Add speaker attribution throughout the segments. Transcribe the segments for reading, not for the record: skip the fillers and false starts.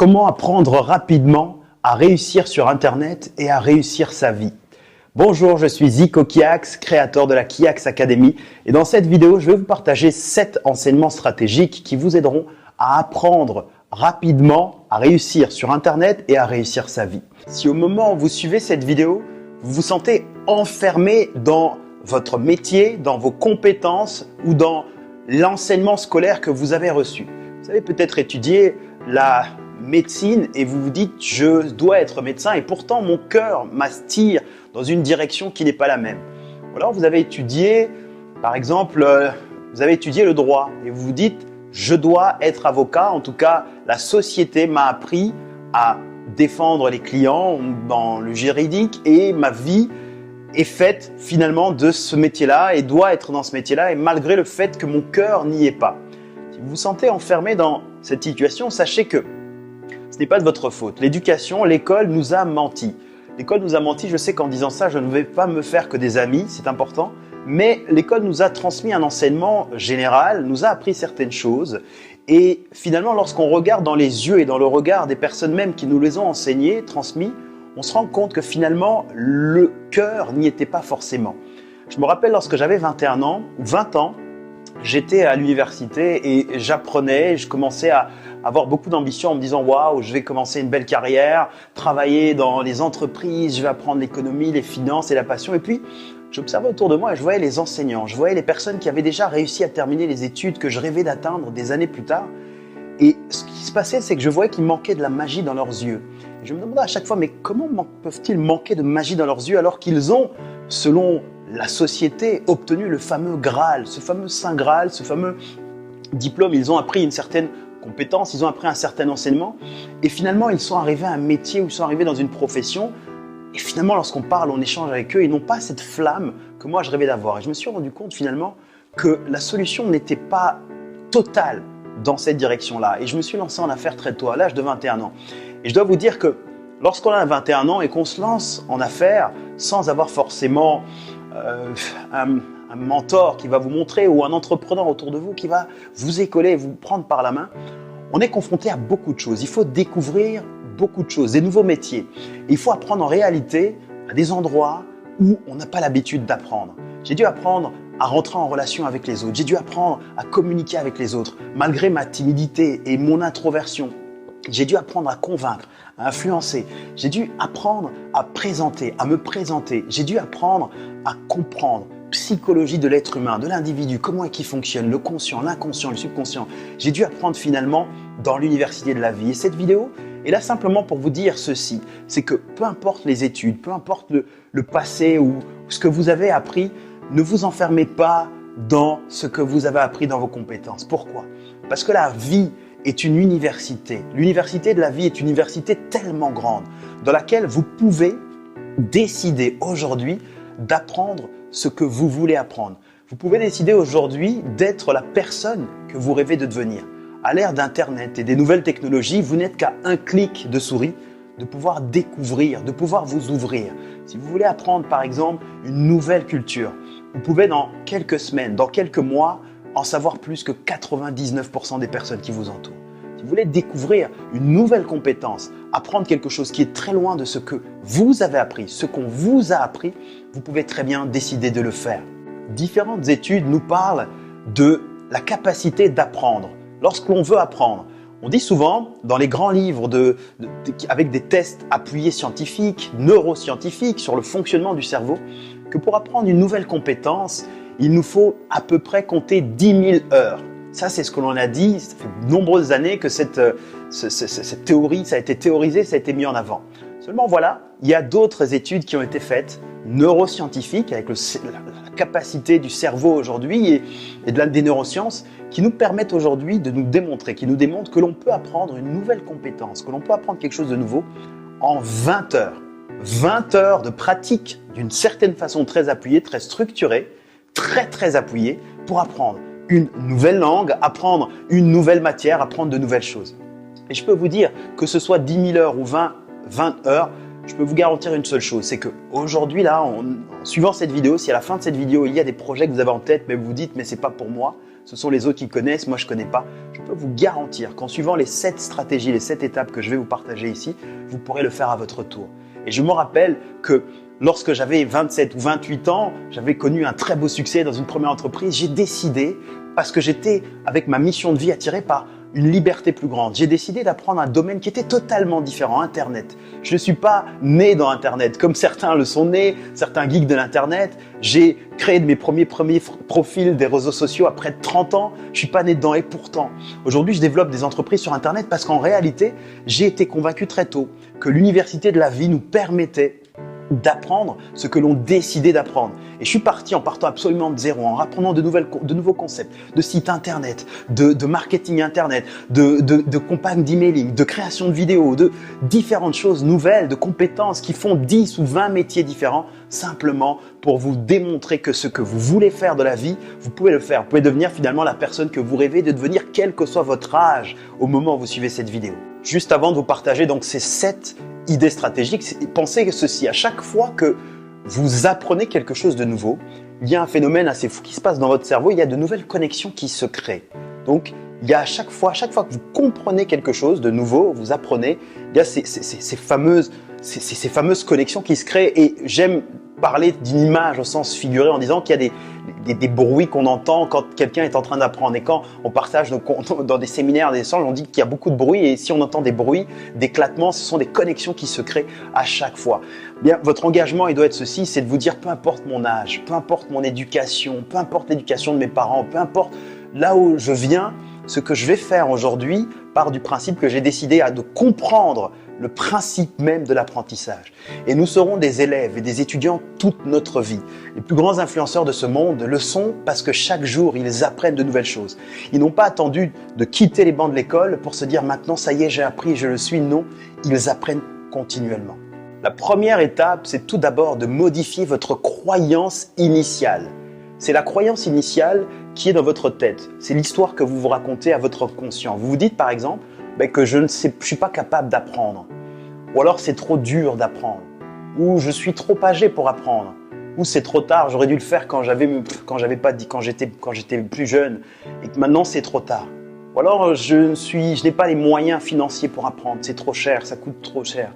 Speaker 1: Comment apprendre rapidement à réussir sur Internet et à réussir sa vie? Bonjour, je suis Zico Kiax, créateur de la Kiax Academy et dans cette vidéo, je vais vous partager 7 enseignements stratégiques qui vous aideront à apprendre rapidement à réussir sur Internet et à réussir sa vie. Si au moment où vous suivez cette vidéo, vous vous sentez enfermé dans votre métier, dans vos compétences ou dans l'enseignement scolaire que vous avez reçu. Vous avez peut-être étudié la médecine et vous vous dites « je dois être médecin » et pourtant mon cœur m'attire dans une direction qui n'est pas la même. Ou alors vous avez étudié, par exemple, vous avez étudié le droit et vous vous dites « je dois être avocat », en tout cas la société m'a appris à défendre les clients dans le juridique et ma vie est faite finalement de ce métier-là et doit être dans ce métier-là et malgré le fait que mon cœur n'y est pas. Si vous vous sentez enfermé dans cette situation, sachez que ce n'est pas de votre faute. L'éducation, l'école nous a menti. L'école nous a menti, je sais qu'en disant ça, je ne vais pas me faire que des amis, c'est important, mais l'école nous a transmis un enseignement général, nous a appris certaines choses et finalement, lorsqu'on regarde dans les yeux et dans le regard des personnes même qui nous les ont enseignées, transmis, on se rend compte que finalement, le cœur n'y était pas forcément. Je me rappelle lorsque j'avais 21 ans, ou 20 ans, j'étais à l'université et j'apprenais, je commençais à avoir beaucoup d'ambition en me disant « Waouh, je vais commencer une belle carrière, travailler dans les entreprises, je vais apprendre l'économie, les finances et la passion. » Et puis, j'observais autour de moi et je voyais les enseignants, je voyais les personnes qui avaient déjà réussi à terminer les études que je rêvais d'atteindre des années plus tard. Et ce qui se passait, c'est que je voyais qu'il manquait de la magie dans leurs yeux. Et je me demandais à chaque fois, mais comment peuvent-ils manquer de magie dans leurs yeux alors qu'ils ont, selon la société, obtenu le fameux Graal, ce fameux Saint Graal, ce fameux diplôme. Ils ont appris une certaine compétence, ils ont appris un certain enseignement et finalement, ils sont arrivés à un métier ou ils sont arrivés dans une profession et finalement, lorsqu'on parle, on échange avec eux, ils n'ont pas cette flamme que moi, je rêvais d'avoir. Et je me suis rendu compte finalement que la solution n'était pas totale dans cette direction-là. Et je me suis lancé en affaires très tôt, à l'âge de 21 ans. Et je dois vous dire que lorsqu'on a 21 ans et qu'on se lance en affaires sans avoir forcément un mentor qui va vous montrer ou un entrepreneur autour de vous qui va vous écoler et vous prendre par la main, on est confronté à beaucoup de choses. Il faut découvrir beaucoup de choses, des nouveaux métiers. Et il faut apprendre en réalité à des endroits où on n'a pas l'habitude d'apprendre. J'ai dû apprendre à rentrer en relation avec les autres. J'ai dû apprendre à communiquer avec les autres. Malgré ma timidité et mon introversion, j'ai dû apprendre à convaincre, à influencer. J'ai dû apprendre à présenter, à me présenter. J'ai dû apprendre à comprendre psychologie de l'être humain, de l'individu, comment est-ce qu'il fonctionne, le conscient, l'inconscient, le subconscient. J'ai dû apprendre finalement dans l'université de la vie. Et cette vidéo est là simplement pour vous dire ceci, c'est que peu importe les études, peu importe le passé ou ce que vous avez appris, ne vous enfermez pas dans ce que vous avez appris dans vos compétences. Pourquoi? Parce que la vie est une université. L'université de la vie est une université tellement grande dans laquelle vous pouvez décider aujourd'hui d'apprendre ce que vous voulez apprendre. Vous pouvez décider aujourd'hui d'être la personne que vous rêvez de devenir. À l'ère d'Internet et des nouvelles technologies, vous n'êtes qu'à un clic de souris de pouvoir découvrir, de pouvoir vous ouvrir. Si vous voulez apprendre par exemple une nouvelle culture, vous pouvez dans quelques semaines, dans quelques mois, en savoir plus que 99% des personnes qui vous entourent. Si vous voulez découvrir une nouvelle compétence, apprendre quelque chose qui est très loin de ce que vous avez appris, ce qu'on vous a appris, vous pouvez très bien décider de le faire. Différentes études nous parlent de la capacité d'apprendre. Lorsque l'on veut apprendre, on dit souvent dans les grands livres avec des tests appuyés scientifiques, neuroscientifiques sur le fonctionnement du cerveau, que pour apprendre une nouvelle compétence, il nous faut à peu près compter 10 000 heures. Ça, c'est ce que l'on a dit. Ça fait de nombreuses années que cette théorie, ça a été théorisé, ça a été mis en avant. Seulement, voilà, il y a d'autres études qui ont été faites, neuroscientifiques, avec la capacité du cerveau aujourd'hui et des neurosciences, qui nous permettent aujourd'hui de nous démontrer, qui nous démontrent que l'on peut apprendre une nouvelle compétence, que l'on peut apprendre quelque chose de nouveau en 20 heures. 20 heures de pratique d'une certaine façon très appuyée, très structurée, très appuyée pour apprendre une nouvelle langue, apprendre une nouvelle matière, apprendre de nouvelles choses. Et je peux vous dire que ce soit 10 000 heures ou 20 heures, je peux vous garantir une seule chose, c'est qu'aujourd'hui, là, en suivant cette vidéo, si à la fin de cette vidéo, il y a des projets que vous avez en tête, mais vous vous dites « mais c'est pas pour moi », ce sont les autres qui connaissent, moi je ne connais pas, je peux peux vous garantir qu'en suivant les 7 stratégies, les 7 étapes que je vais vous partager ici, vous pourrez le faire à votre tour. Et je me rappelle que lorsque j'avais 27 ou 28 ans, j'avais connu un très beau succès dans une première entreprise. J'ai décidé, parce que j'étais avec ma mission de vie attiré par une liberté plus grande, j'ai décidé d'apprendre un domaine qui était totalement différent, Internet. Je ne suis pas né dans Internet, comme certains le sont nés, certains geeks de l'Internet. J'ai créé mes premiers profils des réseaux sociaux à près de 30 ans. Je ne suis pas né dedans et pourtant, aujourd'hui, je développe des entreprises sur Internet parce qu'en réalité, j'ai été convaincu très tôt que l'université de la vie nous permettait d'apprendre ce que l'on décidait d'apprendre. Et je suis parti en partant absolument de zéro, en apprenant de nouveaux concepts, de sites internet, de marketing internet, de campagnes d'emailing, de création de vidéos, de différentes choses nouvelles, de compétences qui font 10 ou 20 métiers différents, simplement pour vous démontrer que ce que vous voulez faire de la vie, vous pouvez le faire. Vous pouvez devenir finalement la personne que vous rêvez de devenir, quel que soit votre âge, au moment où vous suivez cette vidéo. Juste avant de vous partager donc ces 7 idée stratégique, pensez ceci, à chaque fois que vous apprenez quelque chose de nouveau, il y a un phénomène assez fou qui se passe dans votre cerveau, il y a de nouvelles connexions qui se créent. Donc, il y a à chaque fois que vous comprenez quelque chose de nouveau, vous apprenez, il y a ces fameuses connexions qui se créent et j'aime parler d'une image au sens figuré en disant qu'il y a des bruits qu'on entend quand quelqu'un est en train d'apprendre. Et quand on partage dans des séminaires, des échanges, on dit qu'il y a beaucoup de bruit et si on entend des bruits, d'éclatements, ce sont des connexions qui se créent à chaque fois. Bien, votre engagement, il doit être ceci, c'est de vous dire peu importe mon âge, peu importe mon éducation, peu importe l'éducation de mes parents, peu importe là où je viens, ce que je vais faire aujourd'hui part du principe que j'ai décidé de comprendre le principe même de l'apprentissage. Et nous serons des élèves et des étudiants toute notre vie. Les plus grands influenceurs de ce monde le sont parce que chaque jour, ils apprennent de nouvelles choses. Ils n'ont pas attendu de quitter les bancs de l'école pour se dire « maintenant, ça y est, j'ai appris, je le suis ». Non, ils apprennent continuellement. La première étape, c'est tout d'abord de modifier votre croyance initiale. C'est la croyance initiale qui est dans votre tête. C'est l'histoire que vous vous racontez à votre conscient. Vous vous dites par exemple que je ne suis pas capable d'apprendre, ou alors c'est trop dur d'apprendre, ou je suis trop âgé pour apprendre, ou c'est trop tard, j'aurais dû le faire quand j'étais plus jeune, et que maintenant c'est trop tard. Ou alors je n'ai pas les moyens financiers pour apprendre, c'est trop cher, ça coûte trop cher.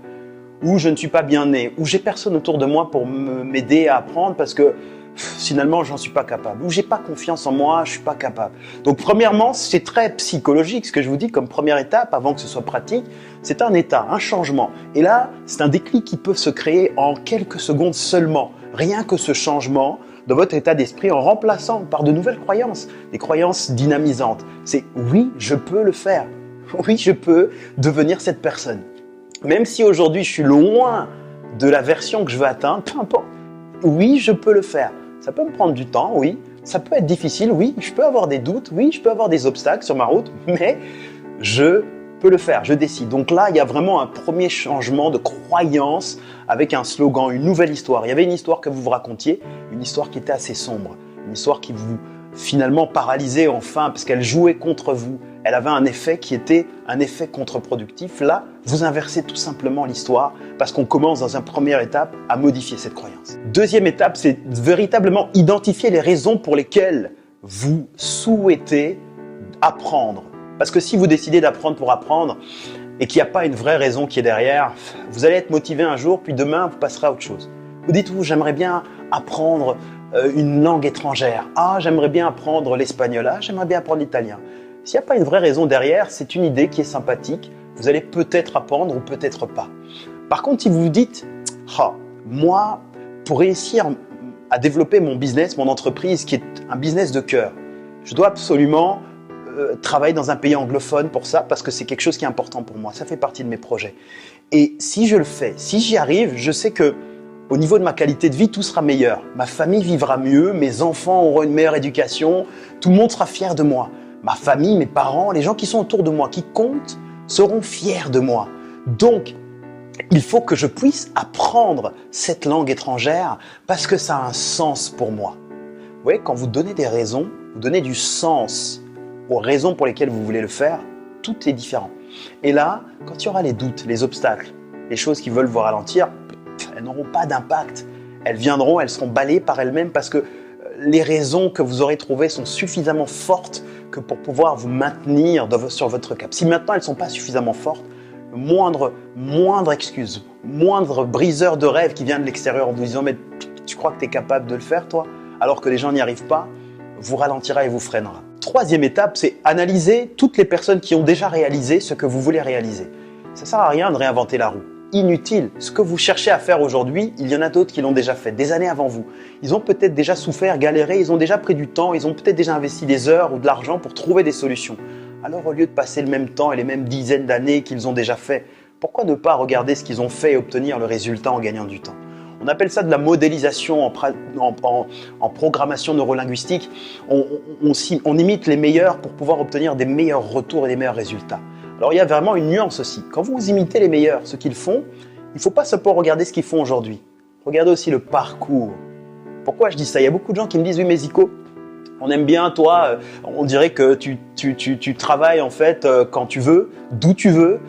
Speaker 1: Ou je ne suis pas bien né, ou j'ai personne autour de moi pour m'aider à apprendre parce que finalement, j'en suis pas capable. Ou j'ai pas confiance en moi, je suis pas capable. Donc, premièrement, c'est très psychologique ce que je vous dis comme première étape avant que ce soit pratique. C'est un état, un changement. Et là, c'est un déclic qui peut se créer en quelques secondes seulement. Rien que ce changement dans votre état d'esprit en remplaçant par de nouvelles croyances, des croyances dynamisantes. C'est oui, je peux le faire. Oui, je peux devenir cette personne. Même si aujourd'hui, je suis loin de la version que je veux atteindre, peu importe. Oui, je peux le faire. Ça peut me prendre du temps, oui. Ça peut être difficile, oui. Je peux avoir des doutes, oui. Je peux avoir des obstacles sur ma route, mais je peux le faire, je décide. Donc là, il y a vraiment un premier changement de croyance avec un slogan, une nouvelle histoire. Il y avait une histoire que vous vous racontiez, une histoire qui était assez sombre, une histoire qui vous finalement paralysait enfin parce qu'elle jouait contre vous. Elle avait un effet qui était un effet contre-productif. Là, vous inversez tout simplement l'histoire parce qu'on commence dans une première étape à modifier cette croyance. Deuxième étape, c'est véritablement identifier les raisons pour lesquelles vous souhaitez apprendre. Parce que si vous décidez d'apprendre pour apprendre et qu'il n'y a pas une vraie raison qui est derrière, vous allez être motivé un jour, puis demain, vous passerez à autre chose. Vous dites, j'aimerais bien apprendre une langue étrangère. Ah, j'aimerais bien apprendre l'espagnol. Ah, j'aimerais bien apprendre l'italien. S'il n'y a pas une vraie raison derrière, c'est une idée qui est sympathique. Vous allez peut-être apprendre ou peut-être pas. Par contre, si vous vous dites, moi, pour réussir à développer mon business, mon entreprise, qui est un business de cœur, je dois absolument travailler dans un pays anglophone pour ça, parce que c'est quelque chose qui est important pour moi. Ça fait partie de mes projets. Et si je le fais, si j'y arrive, je sais que au niveau de ma qualité de vie, tout sera meilleur. Ma famille vivra mieux, mes enfants auront une meilleure éducation, tout le monde sera fier de moi. Ma famille, mes parents, les gens qui sont autour de moi, qui comptent, seront fiers de moi. Donc, il faut que je puisse apprendre cette langue étrangère parce que ça a un sens pour moi. Vous voyez, quand vous donnez des raisons, vous donnez du sens aux raisons pour lesquelles vous voulez le faire, tout est différent. Et là, quand il y aura les doutes, les obstacles, les choses qui veulent vous ralentir, elles n'auront pas d'impact. Elles viendront, elles seront balayées par elles-mêmes parce que les raisons que vous aurez trouvées sont suffisamment fortes que pour pouvoir vous maintenir sur votre cap. Si maintenant elles ne sont pas suffisamment fortes, le moindre excuse, moindre briseur de rêve qui vient de l'extérieur en vous disant « mais tu crois que tu es capable de le faire toi ?» alors que les gens n'y arrivent pas, vous ralentira et vous freinera. Troisième étape, c'est analyser toutes les personnes qui ont déjà réalisé ce que vous voulez réaliser. Ça ne sert à rien de réinventer la roue. Inutile. Ce que vous cherchez à faire aujourd'hui, il y en a d'autres qui l'ont déjà fait, des années avant vous. Ils ont peut-être déjà souffert, galéré, ils ont déjà pris du temps, ils ont peut-être déjà investi des heures ou de l'argent pour trouver des solutions. Alors au lieu de passer le même temps et les mêmes dizaines d'années qu'ils ont déjà fait, pourquoi ne pas regarder ce qu'ils ont fait et obtenir le résultat en gagnant du temps? On appelle ça de la modélisation en programmation neurolinguistique. On imite les meilleurs pour pouvoir obtenir des meilleurs retours et des meilleurs résultats. Alors il y a vraiment une nuance aussi. Quand vous imitez les meilleurs, ce qu'ils font, il ne faut pas seulement regarder ce qu'ils font aujourd'hui. Regardez aussi le parcours. Pourquoi je dis ça? Il y a beaucoup de gens qui me disent « Oui mais Zico, on aime bien toi, on dirait que tu travailles en fait quand tu veux, d'où tu veux.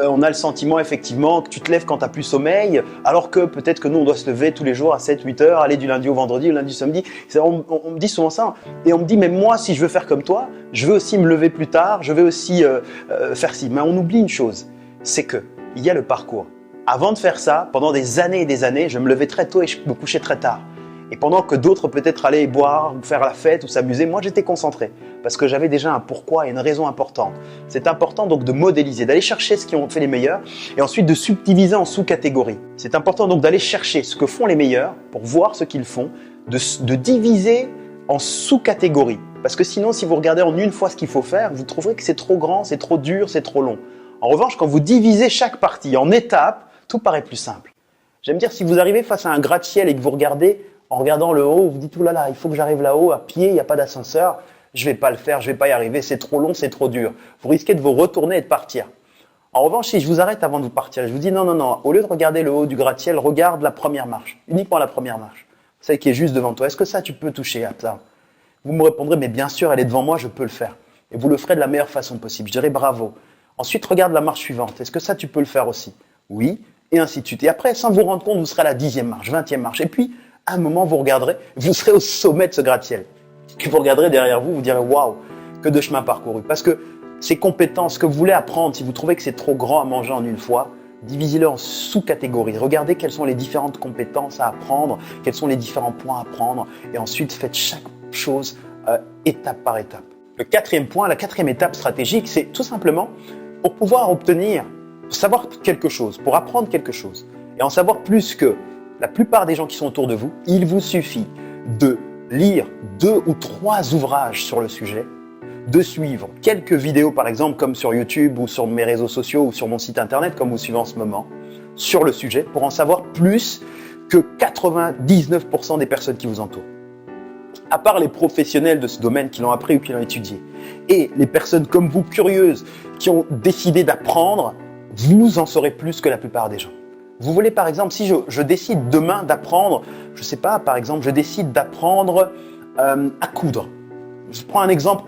Speaker 1: On a le sentiment effectivement que tu te lèves quand tu n'as plus sommeil, alors que peut-être que nous on doit se lever tous les jours à 7-8 heures, aller du lundi au vendredi, du lundi au samedi. On me dit souvent ça et on me dit mais moi si je veux faire comme toi, je veux aussi me lever plus tard, je veux aussi faire ci. Mais on oublie une chose, c'est qu'il y a le parcours. Avant de faire ça, pendant des années et des années, je me levais très tôt et je me couchais très tard. Et pendant que d'autres peut-être allaient boire, ou faire la fête ou s'amuser, moi j'étais concentré parce que j'avais déjà un pourquoi et une raison importante. C'est important donc de modéliser, d'aller chercher ce qui ont fait les meilleurs et ensuite de subdiviser en sous-catégories. C'est important donc d'aller chercher ce que font les meilleurs pour voir ce qu'ils font, de diviser en sous-catégories. Parce que sinon, si vous regardez en une fois ce qu'il faut faire, vous trouverez que c'est trop grand, c'est trop dur, c'est trop long. En revanche, quand vous divisez chaque partie en étapes, tout paraît plus simple. J'aime dire, si vous arrivez face à un gratte-ciel et que vous regardez, en regardant le haut, vous dites « Ouh là là, il faut que j'arrive là-haut, à pied, il n'y a pas d'ascenseur, je ne vais pas le faire, je ne vais pas y arriver, c'est trop long, c'est trop dur. » Vous risquez de vous retourner et de partir. En revanche, si je vous arrête avant de vous partir, je vous dis « Non, non, non, au lieu de regarder le haut du gratte-ciel, regarde la première marche, uniquement la première marche, celle qui est juste devant toi. Est-ce que ça, tu peux toucher à ça ?» Vous me répondrez « Mais bien sûr, elle est devant moi, je peux le faire. » Et vous le ferez de la meilleure façon possible. Je dirai « Bravo. » Ensuite, regarde la marche suivante. Est-ce que ça, tu peux le faire aussi? Oui, et ainsi de suite. Et après, sans vous rendre compte, vous serez à la 10e marche, 20e marche. Et puis, à un moment, vous regarderez, vous serez au sommet de ce gratte-ciel. Et vous regarderez derrière vous, vous direz « Waouh, que de chemin parcouru !» Parce que ces compétences que vous voulez apprendre, si vous trouvez que c'est trop grand à manger en une fois, divisez-le en sous-catégories. Regardez quelles sont les différentes compétences à apprendre, quels sont les différents points à apprendre. Et ensuite, faites chaque chose étape par étape. Le quatrième point, la quatrième étape stratégique, c'est tout simplement pour pouvoir obtenir, pour savoir quelque chose, pour apprendre quelque chose et en savoir plus que la plupart des gens qui sont autour de vous, il vous suffit de lire 2 ou 3 ouvrages sur le sujet, de suivre quelques vidéos par exemple comme sur YouTube ou sur mes réseaux sociaux ou sur mon site internet comme vous suivez en ce moment, sur le sujet pour en savoir plus que 99% des personnes qui vous entourent. À part les professionnels de ce domaine qui l'ont appris ou qui l'ont étudié, et les personnes comme vous, curieuses, qui ont décidé d'apprendre, vous en saurez plus que la plupart des gens. Vous voulez par exemple, si je décide demain d'apprendre, je sais pas, par exemple, je décide d'apprendre à coudre. Je prends un exemple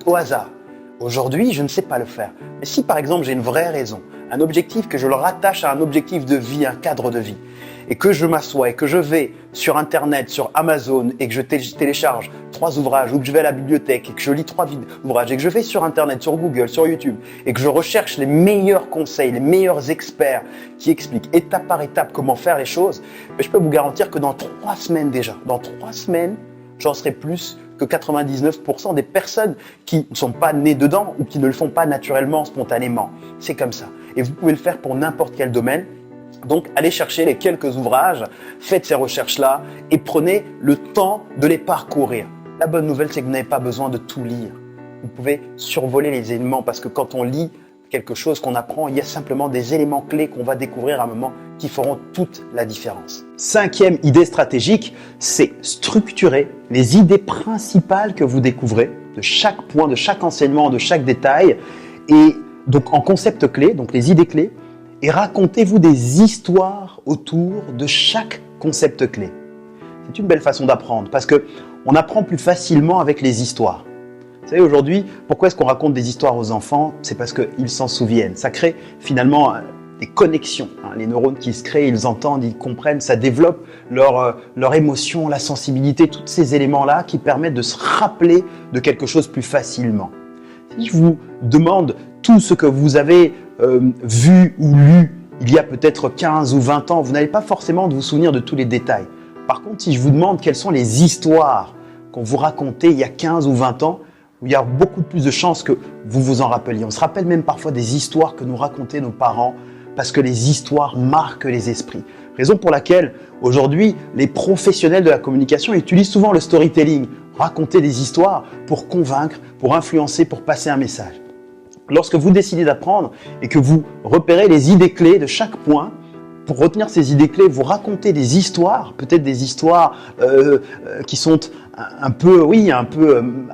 Speaker 1: au hasard. Aujourd'hui, je ne sais pas le faire. Mais si par exemple, j'ai une vraie raison, un objectif que je le rattache à un objectif de vie, un cadre de vie, et que je m'assois et que je vais sur Internet, sur Amazon et que je télécharge 3 ouvrages ou que je vais à la bibliothèque et que je lis 3 ouvrages et que je vais sur Internet, sur Google, sur YouTube et que je recherche les meilleurs conseils, les meilleurs experts qui expliquent étape par étape comment faire les choses, je peux vous garantir que dans 3 semaines déjà, dans 3 semaines, j'en serai plus que 99% des personnes qui ne sont pas nées dedans ou qui ne le font pas naturellement, spontanément. C'est comme ça. Et vous pouvez le faire pour n'importe quel domaine. Donc, allez chercher les quelques ouvrages, faites ces recherches-là et prenez le temps de les parcourir. La bonne nouvelle, c'est que vous n'avez pas besoin de tout lire. Vous pouvez survoler les éléments parce que quand on lit quelque chose qu'on apprend, il y a simplement des éléments clés qu'on va découvrir à un moment qui feront toute la différence. 5e idée stratégique, c'est structurer les idées principales que vous découvrez de chaque point, de chaque enseignement, de chaque détail et donc en concepts clés, donc les idées clés, et racontez-vous des histoires autour de chaque concept clé. C'est une belle façon d'apprendre parce qu'on apprend plus facilement avec les histoires. Vous savez, aujourd'hui, pourquoi est-ce qu'on raconte des histoires aux enfants? C'est parce qu'ils s'en souviennent. Ça crée finalement des connexions. Les neurones qui se créent, ils entendent, ils comprennent, ça développe leur émotion, la sensibilité, tous ces éléments-là qui permettent de se rappeler de quelque chose plus facilement. Si je vous demande tout ce que vous avez vu ou lu il y a peut-être 15 ou 20 ans, vous n'allez pas forcément vous souvenir de tous les détails. Par contre, si je vous demande quelles sont les histoires qu'on vous racontait il y a 15 ou 20 ans, il y a beaucoup plus de chances que vous vous en rappeliez. On se rappelle même parfois des histoires que nous racontaient nos parents parce que les histoires marquent les esprits. Raison pour laquelle aujourd'hui, les professionnels de la communication utilisent souvent le storytelling, raconter des histoires pour convaincre, pour influencer, pour passer un message. Lorsque vous décidez d'apprendre et que vous repérez les idées clés de chaque point, pour retenir ces idées clés, vous racontez des histoires, peut-être des histoires qui sont un peu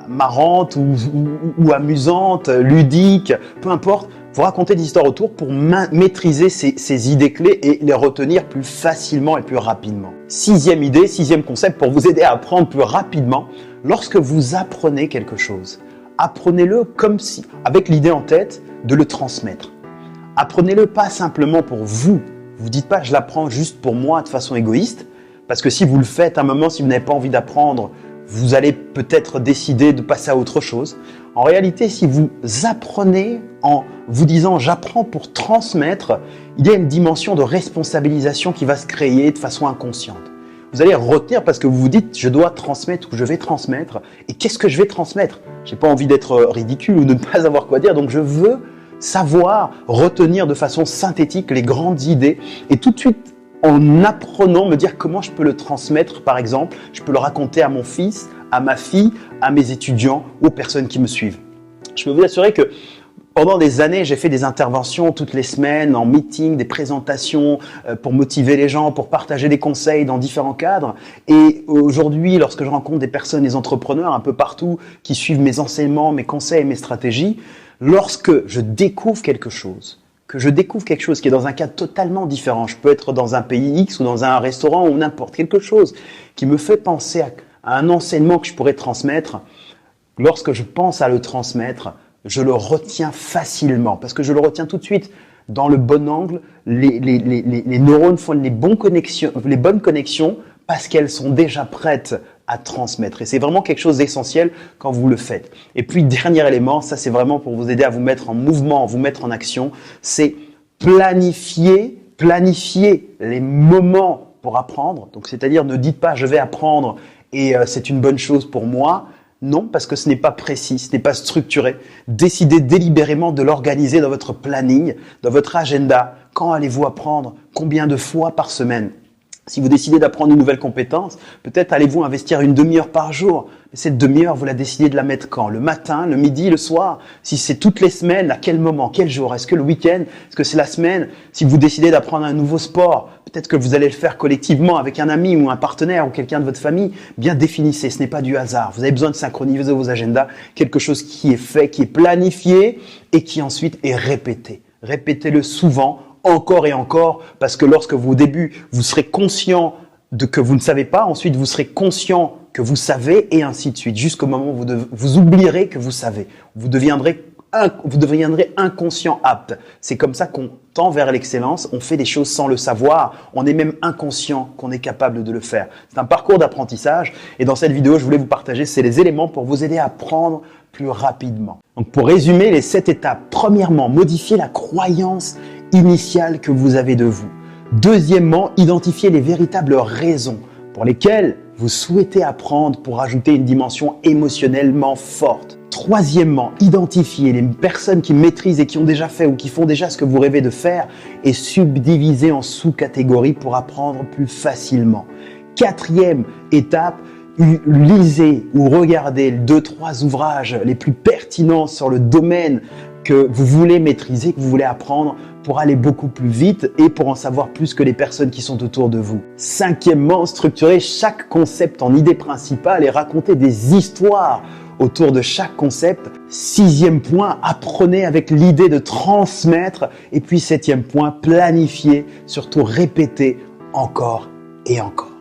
Speaker 1: marrantes ou amusantes, ludiques, peu importe. Vous racontez des histoires autour pour maîtriser ces idées clés et les retenir plus facilement et plus rapidement. Sixième idée, sixième concept pour vous aider à apprendre plus rapidement. Lorsque vous apprenez quelque chose, apprenez-le comme si, avec l'idée en tête de le transmettre. Apprenez-le pas simplement pour vous. Vous dites pas, je l'apprends juste pour moi de façon égoïste, parce que si vous le faites à un moment, si vous n'avez pas envie d'apprendre, vous allez peut-être décider de passer à autre chose. En réalité, si vous apprenez en vous disant, j'apprends pour transmettre, il y a une dimension de responsabilisation qui va se créer de façon inconsciente. Vous allez retenir parce que vous vous dites, je dois transmettre ou je vais transmettre. Et qu'est-ce que je vais transmettre? J'ai pas envie d'être ridicule ou de ne pas avoir quoi dire, donc je veux savoir retenir de façon synthétique les grandes idées et tout de suite, en apprenant, me dire comment je peux le transmettre, par exemple, je peux le raconter à mon fils, à ma fille, à mes étudiants, aux personnes qui me suivent. Je peux vous assurer que pendant des années, j'ai fait des interventions toutes les semaines, en meeting, des présentations pour motiver les gens, pour partager des conseils dans différents cadres. Et aujourd'hui, lorsque je rencontre des personnes, des entrepreneurs un peu partout qui suivent mes enseignements, mes conseils, mes stratégies, lorsque je découvre quelque chose, qui est dans un cadre totalement différent, je peux être dans un pays X ou dans un restaurant ou n'importe quelque chose qui me fait penser à un enseignement que je pourrais transmettre, lorsque je pense à le transmettre, je le retiens facilement parce que je le retiens tout de suite dans le bon angle. Les neurones font les bonnes connexions parce qu'elles sont déjà prêtes à transmettre. Et c'est vraiment quelque chose d'essentiel quand vous le faites. Et puis, dernier élément, ça c'est vraiment pour vous aider à vous mettre en mouvement, vous mettre en action, c'est planifier les moments pour apprendre. Donc, c'est-à-dire ne dites pas je vais apprendre et c'est une bonne chose pour moi. Non, parce que ce n'est pas précis, ce n'est pas structuré. Décidez délibérément de l'organiser dans votre planning, dans votre agenda. Quand allez-vous apprendre? Combien de fois par semaine? Si vous décidez d'apprendre une nouvelle compétence, peut-être allez-vous investir une demi-heure par jour. Mais cette demi-heure, vous la décidez de la mettre quand? Le matin, le midi, le soir? Si c'est toutes les semaines, à quel moment? Quel jour? Est-ce que le week-end? Est-ce que c'est la semaine? Si vous décidez d'apprendre un nouveau sport, peut-être que vous allez le faire collectivement avec un ami ou un partenaire ou quelqu'un de votre famille. Bien définissez, ce n'est pas du hasard. Vous avez besoin de synchroniser vos agendas, quelque chose qui est fait, qui est planifié et qui ensuite est répété. Répétez-le souvent, encore et encore, parce que lorsque au début, vous serez conscient de que vous ne savez pas, ensuite vous serez conscient que vous savez et ainsi de suite, jusqu'au moment où vous oublierez que vous savez. Vous deviendrez inconscient apte. C'est comme ça qu'on tend vers l'excellence, on fait des choses sans le savoir, on est même inconscient qu'on est capable de le faire. C'est un parcours d'apprentissage et dans cette vidéo, je voulais vous partager ces éléments pour vous aider à apprendre plus rapidement. Donc pour résumer les 7 étapes, premièrement, modifier la croyance initiale que vous avez de vous. Deuxièmement, identifier les véritables raisons pour lesquelles vous souhaitez apprendre pour ajouter une dimension émotionnellement forte. Troisièmement, identifier les personnes qui maîtrisent et qui ont déjà fait ou qui font déjà ce que vous rêvez de faire et subdiviser en sous-catégories pour apprendre plus facilement. Quatrième étape, lisez ou regardez 2-3 ouvrages les plus pertinents sur le domaine que vous voulez maîtriser, que vous voulez apprendre pour aller beaucoup plus vite et pour en savoir plus que les personnes qui sont autour de vous. Cinquièmement, structurez chaque concept en idée principale et racontez des histoires autour de chaque concept. Sixième point, apprenez avec l'idée de transmettre. Et puis septième point, planifiez, surtout répétez encore et encore.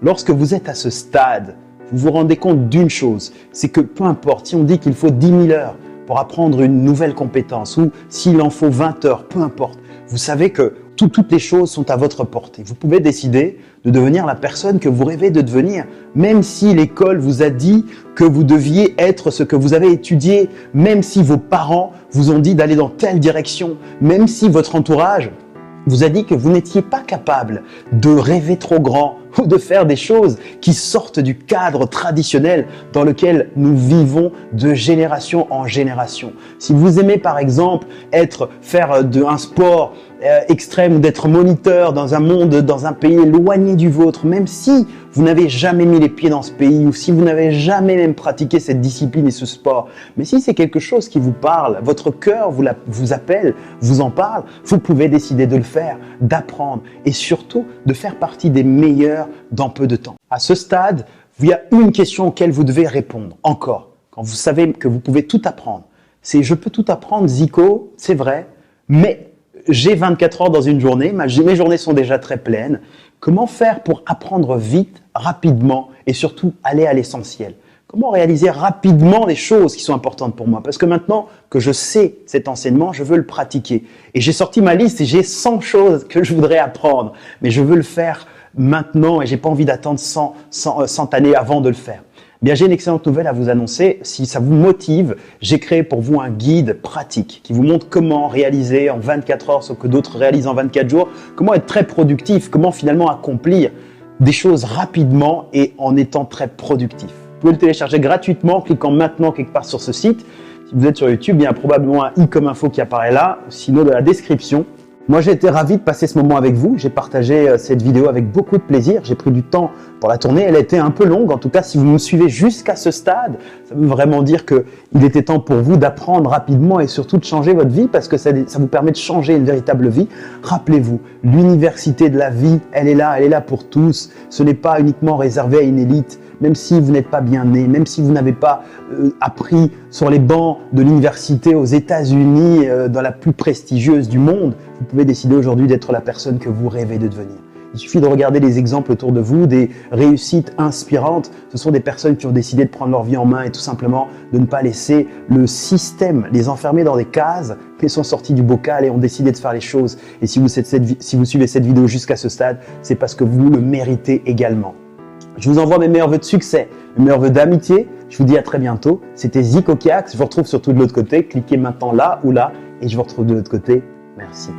Speaker 1: Lorsque vous êtes à ce stade, vous vous rendez compte d'une chose, c'est que peu importe, si on dit qu'il faut 10 000 heures pour apprendre une nouvelle compétence ou s'il en faut 20 heures, peu importe. Vous savez que toutes les choses sont à votre portée. Vous pouvez décider de devenir la personne que vous rêvez de devenir, même si l'école vous a dit que vous deviez être ce que vous avez étudié, même si vos parents vous ont dit d'aller dans telle direction, même si votre entourage vous a dit que vous n'étiez pas capable de rêver trop grand ou de faire des choses qui sortent du cadre traditionnel dans lequel nous vivons de génération en génération. Si vous aimez par exemple faire un sport extrême ou d'être moniteur dans un monde, dans un pays éloigné du vôtre, même si vous n'avez jamais mis les pieds dans ce pays ou si vous n'avez jamais même pratiqué cette discipline et ce sport, mais si c'est quelque chose qui vous parle, votre cœur vous appelle, vous en parle, vous pouvez décider de le faire, d'apprendre et surtout de faire partie des meilleurs dans peu de temps. À ce stade, il y a une question auquel vous devez répondre encore. Quand vous savez que vous pouvez tout apprendre, c'est « je peux tout apprendre, Zico, c'est vrai, mais j'ai 24 heures dans une journée, mes journées sont déjà très pleines. Comment faire pour apprendre vite, rapidement et surtout aller à l'essentiel ? Comment réaliser rapidement les choses qui sont importantes pour moi ? Parce que maintenant que je sais cet enseignement, je veux le pratiquer. Et j'ai sorti ma liste et j'ai 100 choses que je voudrais apprendre. Mais je veux le faire maintenant et j'ai pas envie d'attendre 100 années avant de le faire. Bien, j'ai une excellente nouvelle à vous annoncer. Si ça vous motive, j'ai créé pour vous un guide pratique qui vous montre comment réaliser en 24 heures ce que d'autres réalisent en 24 jours, comment être très productif, comment finalement accomplir des choses rapidement et en étant très productif. Vous pouvez le télécharger gratuitement en cliquant maintenant quelque part sur ce site. Si vous êtes sur YouTube, il y a probablement un i comme info qui apparaît là, sinon de la description. Moi, j'ai été ravi de passer ce moment avec vous. J'ai partagé cette vidéo avec beaucoup de plaisir. J'ai pris du temps pour la tourner. Elle a été un peu longue. En tout cas, si vous me suivez jusqu'à ce stade, ça veut vraiment dire qu'il était temps pour vous d'apprendre rapidement et surtout de changer votre vie parce que ça vous permet de changer une véritable vie. Rappelez-vous, l'université de la vie, elle est là pour tous. Ce n'est pas uniquement réservé à une élite. Même si vous n'êtes pas bien né, même si vous n'avez pas appris sur les bancs de l'université aux États-Unis, dans la plus prestigieuse du monde, vous pouvez décider aujourd'hui d'être la personne que vous rêvez de devenir. Il suffit de regarder les exemples autour de vous, des réussites inspirantes. Ce sont des personnes qui ont décidé de prendre leur vie en main et tout simplement de ne pas laisser le système les enfermer dans des cases, mais sont sortis du bocal et ont décidé de faire les choses. Et si vous suivez cette vidéo jusqu'à ce stade, c'est parce que vous le méritez également. Je vous envoie mes meilleurs vœux de succès, mes meilleurs vœux d'amitié. Je vous dis à très bientôt. C'était Zico Kiax. Je vous retrouve surtout de l'autre côté. Cliquez maintenant là ou là et je vous retrouve de l'autre côté. Merci.